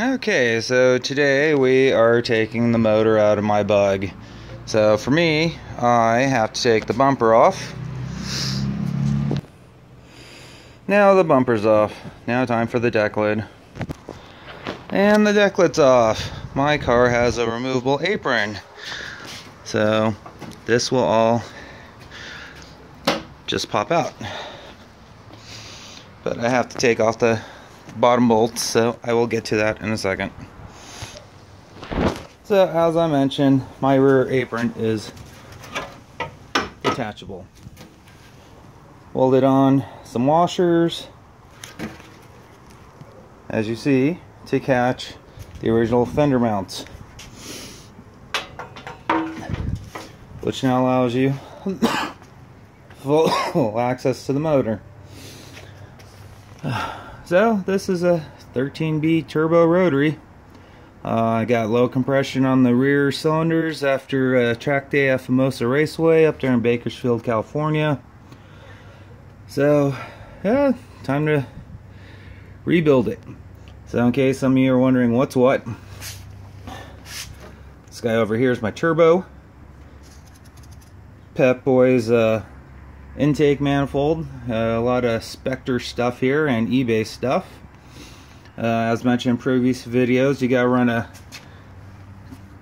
Okay, so today we are taking the motor out of my Bug. So for me, I have to take the bumper off. Now the bumper's off. Now time for the deck lid. And the deck lid's off. My car has a removable apron. So this will all just pop out. But I have to take off the bottom bolts, so I will get to that in a second. So as I mentioned, my rear apron is detachable. Welded on some washers, as you see, to catch the original fender mounts, which now allows you full access to the motor. So this is a 13B turbo rotary. I got low compression on the rear cylinders after a track day at Famosa Raceway up there in Bakersfield, California. So yeah, time to rebuild it. So in case some of you are wondering what's what, this guy over here is my turbo. Pep Boys intake manifold, a lot of Spectre stuff here and eBay stuff. As mentioned in previous videos, you gotta run a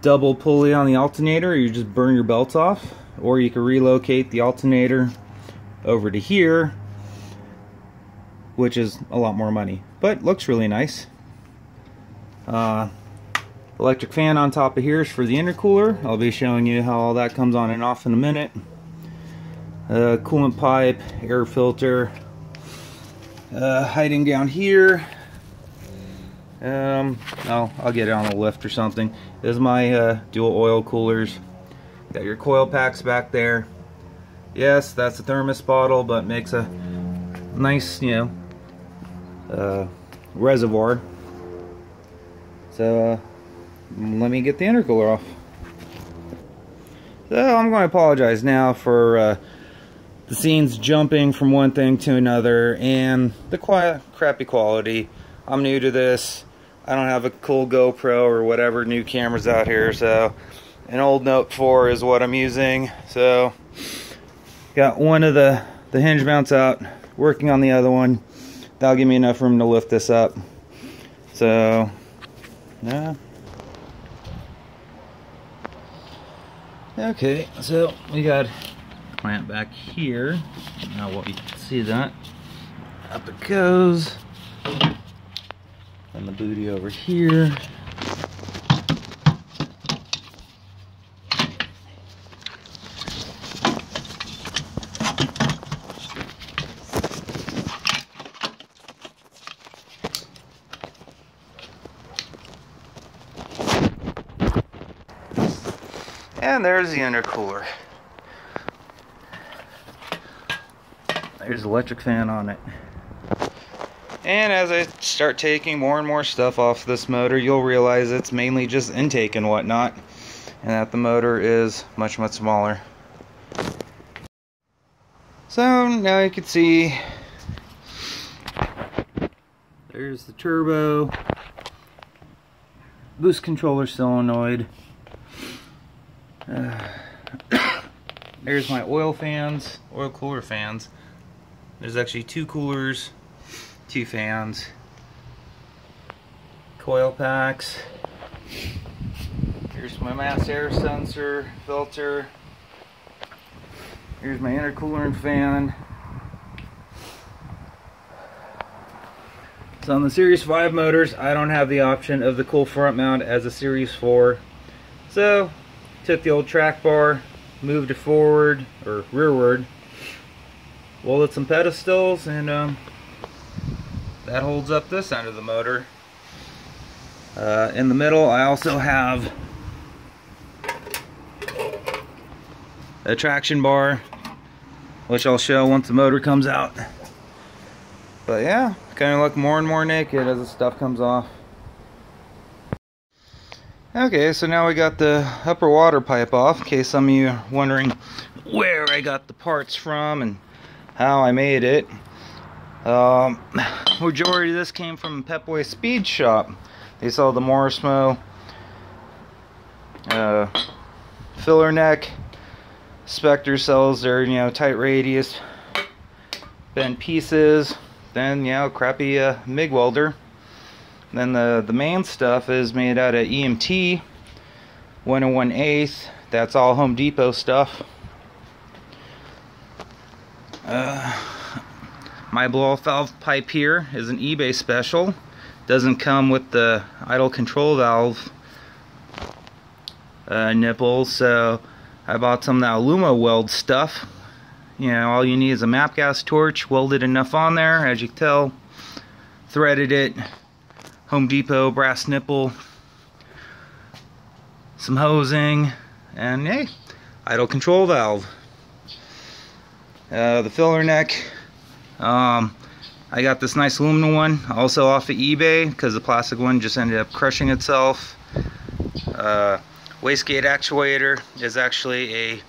double pulley on the alternator or you just burn your belts off, or you can relocate the alternator over to here, which is a lot more money, but looks really nice. Electric fan on top of here is for the intercooler. I'll be showing you how all that comes on and off in a minute. Coolant pipe, air filter, hiding down here. I'll get it on a lift or something. This is my dual oil coolers. Got your coil packs back there. Yes, that's a thermos bottle, but makes a nice, reservoir. So let me get the intercooler off. So I'm going to apologize now for the scenes jumping from one thing to another and the crappy quality. I'm new to this. I don't have a cool GoPro or whatever new cameras out here, so an old Note 4 is what I'm using. So got one of the hinge mounts out, working on the other one. That'll give me enough room to lift this up. So yeah. Okay, so we got clamp back here. Now what you can see that. Up it goes. And the booty over here. And there's the intercooler. There's the electric fan on it. And as I start taking more and more stuff off this motor, you'll realize it's mainly just intake and whatnot, and that the motor is much smaller. So now you can see there's the turbo, boost controller solenoid. There's my oil cooler fans. There's actually two coolers, two fans, coil packs. Here's my mass air sensor filter. Here's my intercooler and fan. So on the Series 5 motors, I don't have the option of the cool front mount as a Series 4. So took the old track bar, moved it forward or rearward, welded some pedestals, and that holds up this end of the motor. In the middle I also have a traction bar, which I'll show once the motor comes out. But yeah, kind of look more and more naked as the stuff comes off. Okay, so now we got the upper water pipe off, in case some of you are wondering where I got the parts from and how I made it. Majority of this came from Pep Boys Speed Shop. They sell the Morrismo filler neck. Spectre sells their, you know, tight radius bent pieces. Then, you know, crappy MIG welder. Then the main stuff is made out of EMT 1 1/8. That's all Home Depot stuff. My blow-off valve pipe here is an eBay special. Doesn't come with the idle control valve nipple, so I bought some of that Aluma weld stuff. You know, all you need is a MAP gas torch, welded enough on there, as you can tell. Threaded it, Home Depot brass nipple, some hosing, and hey, idle control valve. The filler neck, I got this nice aluminum one, also off of eBay, because the plastic one just ended up crushing itself. Wastegate actuator is actually a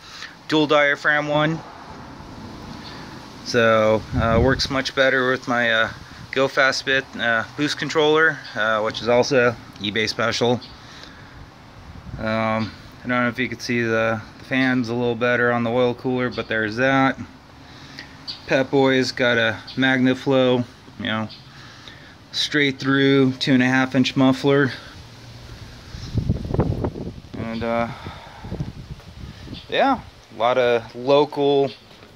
dual diaphragm one, so works much better with my Go Fast Bit boost controller, which is also eBay special. I don't know if you can see the fans a little better on the oil cooler, but there's that. Pep Boy's got a MagnaFlow, you know, straight through 2.5 inch muffler. And yeah, a lot of local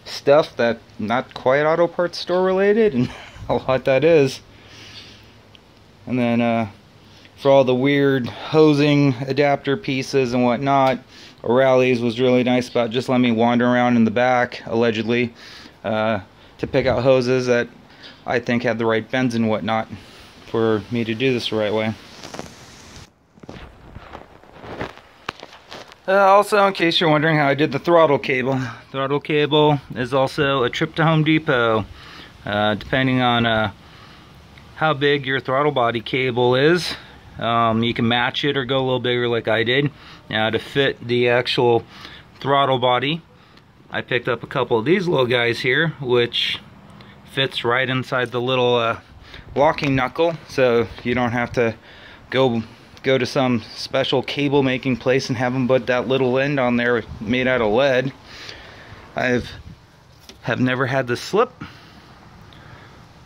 stuff that not quite auto parts store related, and a lot that is. And then for all the weird hosing adapter pieces and whatnot, O'Reilly's was really nice about just letting me wander around in the back, allegedly, to pick out hoses that I think had the right bends and whatnot for me to do this the right way. Also, in case you're wondering how I did the throttle cable is also a trip to Home Depot. Depending on how big your throttle body cable is, you can match it or go a little bigger like I did. Now, to fit the actual throttle body, I picked up a couple of these little guys here, which fits right inside the little locking knuckle, so you don't have to go to some special cable making place and have them put that little end on there made out of lead. Have never had this slip,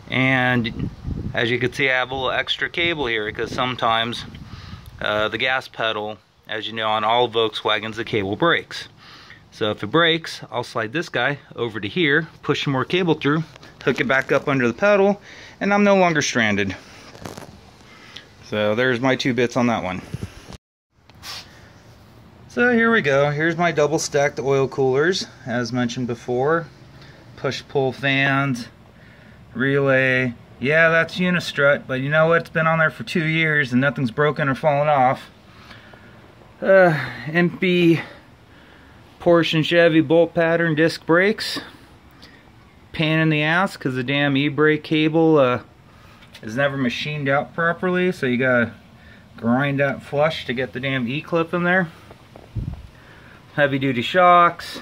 and as you can see, I have a little extra cable here because sometimes the gas pedal, as you know, on all Volkswagens, the cable breaks. So if it breaks, I'll slide this guy over to here, push some more cable through, hook it back up under the pedal, and I'm no longer stranded. So there's my 2 bits on that one. So here we go. Here's my double stacked oil coolers, as mentioned before. Push-pull fans, relay. Yeah, that's Unistrut, but you know what? It's been on there for 2 years and nothing's broken or fallen off. MP Porsche and Chevy bolt pattern disc brakes. Pain in the ass because the damn e-brake cable is never machined out properly, so you gotta grind that flush to get the damn E-clip in there. Heavy duty shocks.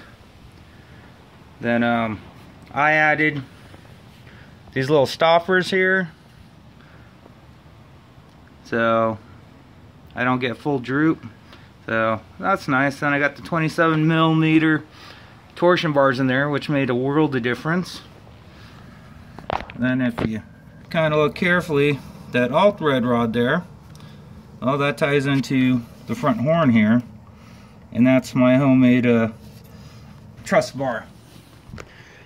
Then I added these little stoppers here, so I don't get full droop. So that's nice. Then I got the 27mm torsion bars in there, which made a world of difference. Then if you kind of look carefully, that alt thread rod there, well, that ties into the front horn here, and that's my homemade truss bar.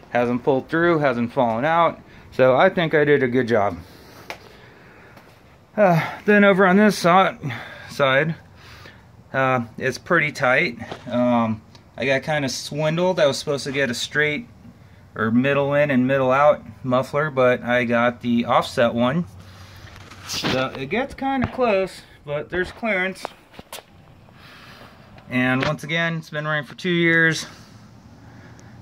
Hasn't pulled through, hasn't fallen out, so I think I did a good job. Then over on this side, it's pretty tight. I got kind of swindled. I was supposed to get a straight or middle in and middle out muffler, but I got the offset one. So it gets kind of close, but there's clearance. And once again, it's been running for 2 years.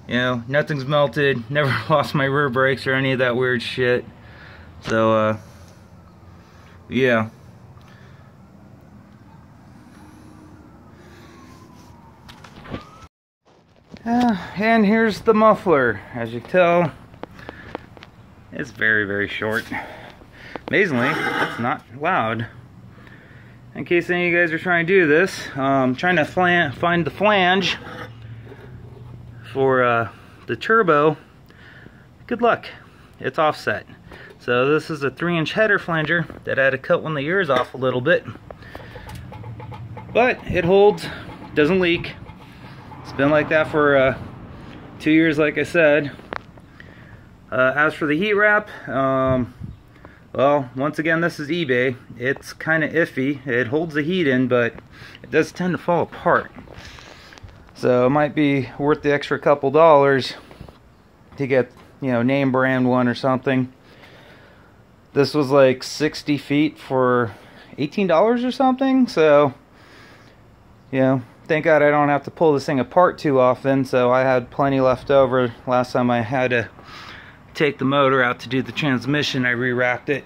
You know, nothing's melted, never lost my rear brakes or any of that weird shit. So, yeah. And here's the muffler. As you can tell, it's very, very short. Amazingly, it's not loud. in case any of you guys are trying to do this, trying to find the flange for the turbo, good luck. It's offset. So this is a 3-inch header flanger that I had to cut one of the ears off a little bit. But it holds, doesn't leak. It's been like that for 2 years, like I said. As for the heat wrap, well, once again, this is eBay. It's kind of iffy. It holds the heat in, but it does tend to fall apart. So it might be worth the extra couple dollars to get, you know, name brand one or something. This was like 60 feet for $18 or something. So, you know, thank God I don't have to pull this thing apart too often. So I had plenty left over. Last time I had to take the motor out to do the transmission, I re-wrapped it.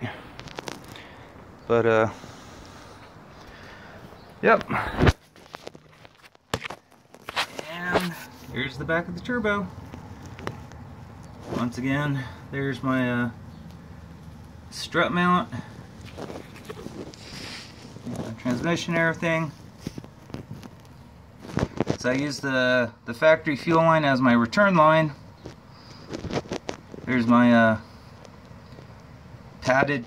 But yep. And here's the back of the turbo. Once again, there's my strut mount, transmission, everything. So I use the factory fuel line as my return line. There's my padded,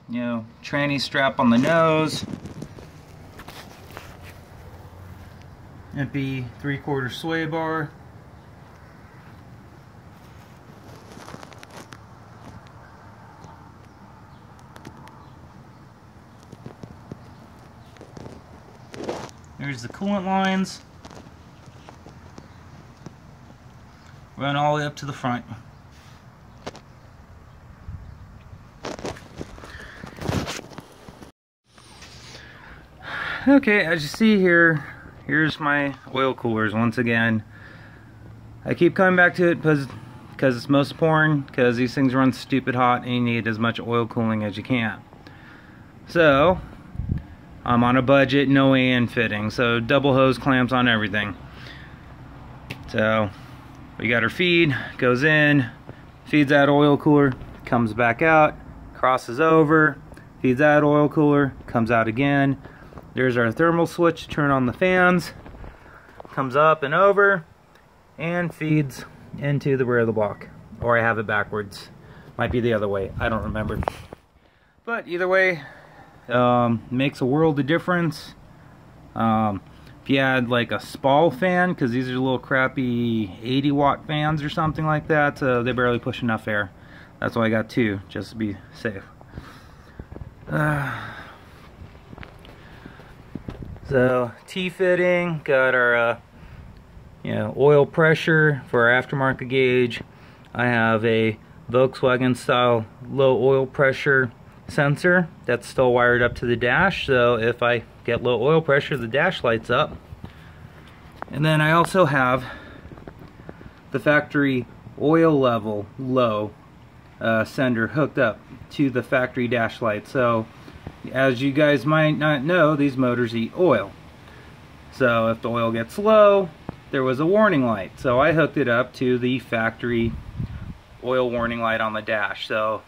you know, tranny strap on the nose. Empty 3/4 sway bar. There's the coolant lines. Run all the way up to the front. Okay, as you see here, here's my oil coolers once again. I keep coming back to it because it's most important, because these things run stupid hot and you need as much oil cooling as you can. So, I'm on a budget, no AN fitting, so double hose clamps on everything. So, we got our feed, goes in, feeds that oil cooler, comes back out, crosses over, feeds that oil cooler, comes out again. There's our thermal switch to turn on the fans, comes up and over, and feeds into the rear of the block. Or I have it backwards. Might be the other way, I don't remember. But either way, makes a world of difference. If you had like a Spall fan, because these are little crappy 80-watt fans or something like that, so they barely push enough air. That's why I got two, just to be safe. So T-fitting, got our you know, oil pressure for our aftermarket gauge. I have a Volkswagen style low oil pressure sensor that's still wired up to the dash, so if I get low oil pressure, the dash lights up. And then I also have the factory oil level low sender hooked up to the factory dash light. So as you guys might not know, these motors eat oil. So if the oil gets low, there was a warning light. So I hooked it up to the factory oil warning light on the dash. So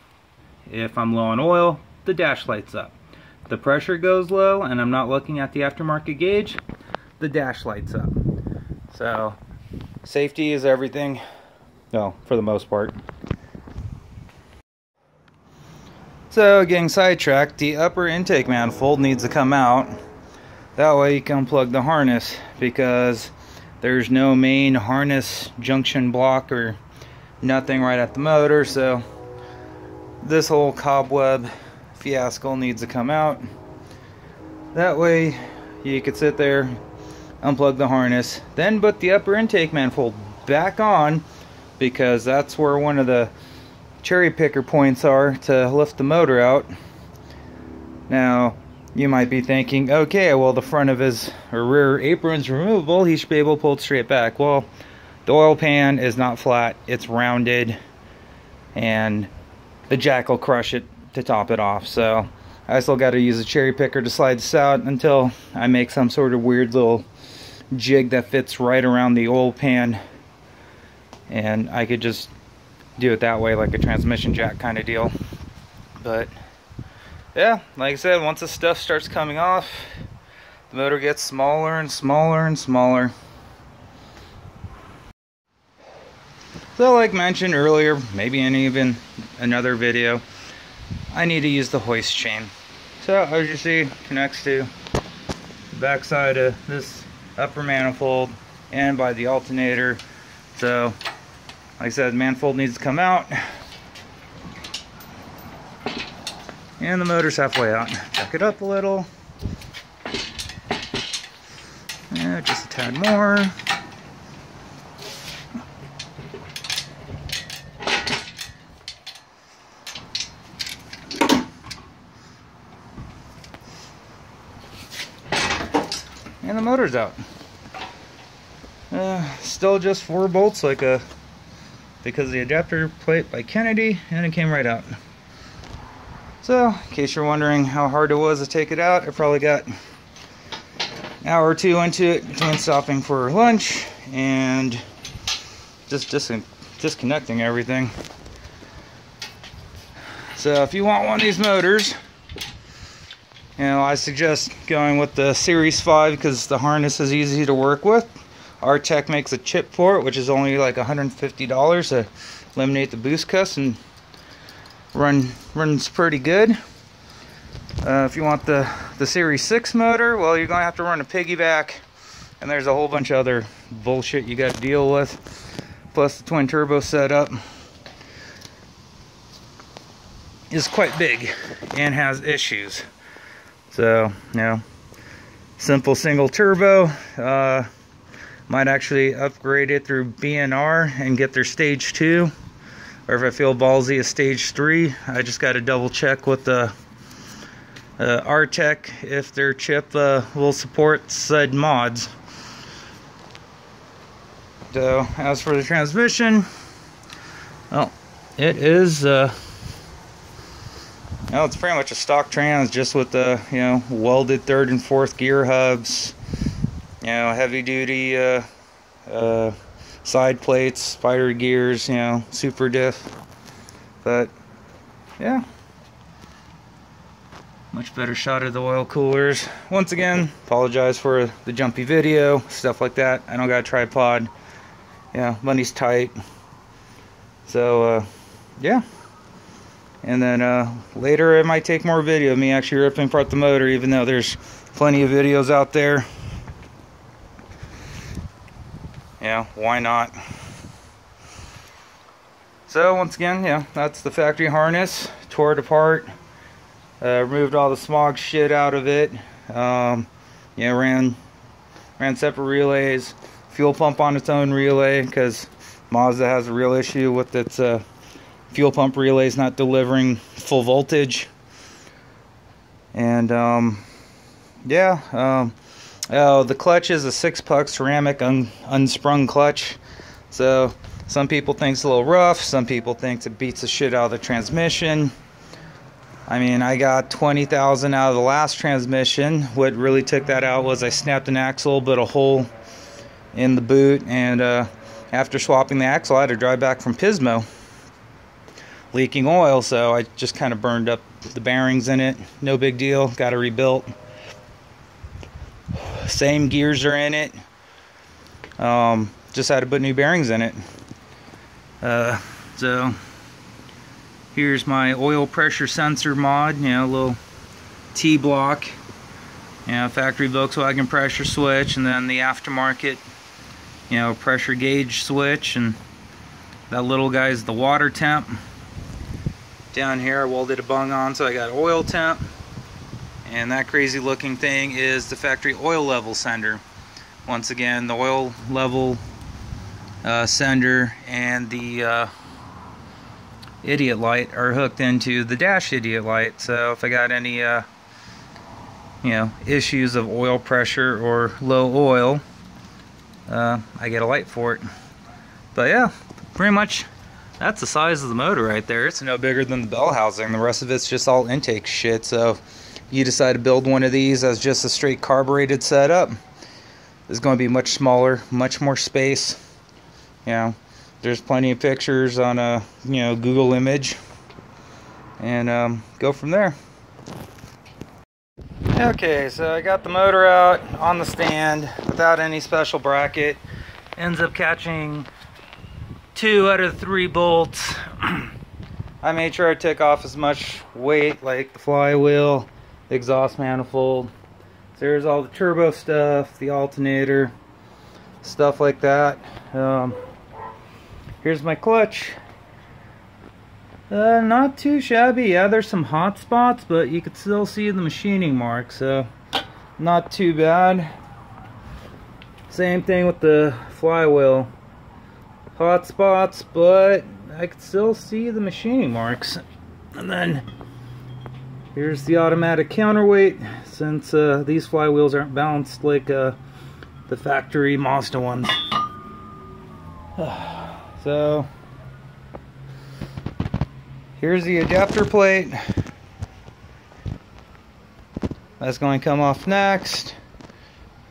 if I'm low on oil, the dash lights up. If the pressure goes low and I'm not looking at the aftermarket gauge, the dash lights up. So safety is everything. No, for the most part. So getting sidetracked, the upper intake manifold needs to come out. That way you can unplug the harness, because there's no main harness junction block or nothing right at the motor. So this whole cobweb fiasco needs to come out. That way you could sit there, unplug the harness, then put the upper intake manifold back on, because that's where one of the cherry picker points are to lift the motor out. Now you might be thinking, okay, well the front of his rear apron's removable, he should be able to pull it straight back. Well, the oil pan is not flat, it's rounded, and the jack will crush it to top it off. So I still got to use a cherry picker to slide this out until I make some sort of weird little jig that fits right around the oil pan, and I could just do it that way, like a transmission jack kind of deal. But yeah, like I said, once the stuff starts coming off, the motor gets smaller and smaller and smaller. So like mentioned earlier, maybe in even another video, I need to use the hoist chain. So as you see, connects to the back side of this upper manifold and by the alternator. So like I said, the manifold needs to come out. And the motor's halfway out. Back it up a little. Yeah, just a tad more. And the motor's out. Still just 4 bolts because the adapter plate by Kennedy, and it came right out. So, in case you're wondering how hard it was to take it out, I probably got an hour or 2 into it between stopping for lunch and just disconnecting everything. So if you want one of these motors, you know, I suggest going with the Series 5 because the harness is easy to work with. Our tech makes a chip for it, which is only like $150 to eliminate the boost cuss, and runs pretty good. If you want the Series 6 motor, well, you're gonna have to run a piggyback, and there's a whole bunch of other bullshit you got to deal with. Plus the twin turbo setup is quite big and has issues. So, you know, simple single turbo. Might actually upgrade it through BNR and get their stage 2. Or if I feel ballsy, a stage 3. I just got to double check with the R-Tech if their chip will support said mods. So as for the transmission, well, it is well, it's pretty much a stock trans, just with the, you know, welded 3rd and 4th gear hubs, you know, heavy duty side plates, spider gears, you know, super diff. But yeah, much better shot of the oil coolers. Once again, apologize for the jumpy video, stuff like that. I don't got a tripod. Yeah, money's tight. So yeah. And then later I might take more video of me actually ripping apart the motor, even though there's plenty of videos out there. Yeah, why not? So once again, yeah, that's the factory harness. Tore it apart, removed all the smog shit out of it. Yeah, ran separate relays, fuel pump on its own relay, because Mazda has a real issue with its fuel pump relays not delivering full voltage. And yeah, the clutch is a 6-puck ceramic unsprung clutch. So some people think it's a little rough, some people think it beats the shit out of the transmission. I mean, I got 20,000 out of the last transmission. What really took that out was I snapped an axle, but a hole in the boot, and after swapping the axle, I had to drive back from Pismo leaking oil, so I just kind of burned up the bearings in it. No big deal, got it rebuilt. Same gears are in it, just had to put new bearings in it. So here's my oil pressure sensor mod, you know, a little T-block, you know, factory Volkswagen pressure switch, and then the aftermarket, you know, pressure gauge switch, and that little guy's the water temp. Down here I welded a bung on, so I got oil temp, and that crazy looking thing is the factory oil level sender. Once again, the oil level sender and the idiot light are hooked into the dash idiot light, so if I got any you know, issues of oil pressure or low oil, I get a light for it. But yeah, pretty much that's the size of the motor right there. It's no bigger than the bell housing. The rest of it's just all intake shit. So if you decide to build one of these as just a straight carbureted setup, it's going to be much smaller, much more space. You know, there's plenty of pictures on a, you know, Google image, and go from there. Okay, so I got the motor out on the stand without any special bracket. Ends up catching 2 out of the 3 bolts. I made sure I took off as much weight, like the flywheel, the exhaust manifold. So there's all the turbo stuff, the alternator, stuff like that. Here's my clutch. Not too shabby. Yeah, there's some hot spots, but you can still see the machining marks, so not too bad. Same thing with the flywheel. Hot spots, but I can still see the machining marks. And then here's the automatic counterweight, since these flywheels aren't balanced like the factory Mazda ones. So here's the adapter plate. That's going to come off next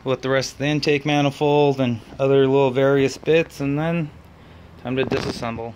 with the rest of the intake manifold and other little various bits, and then time to disassemble.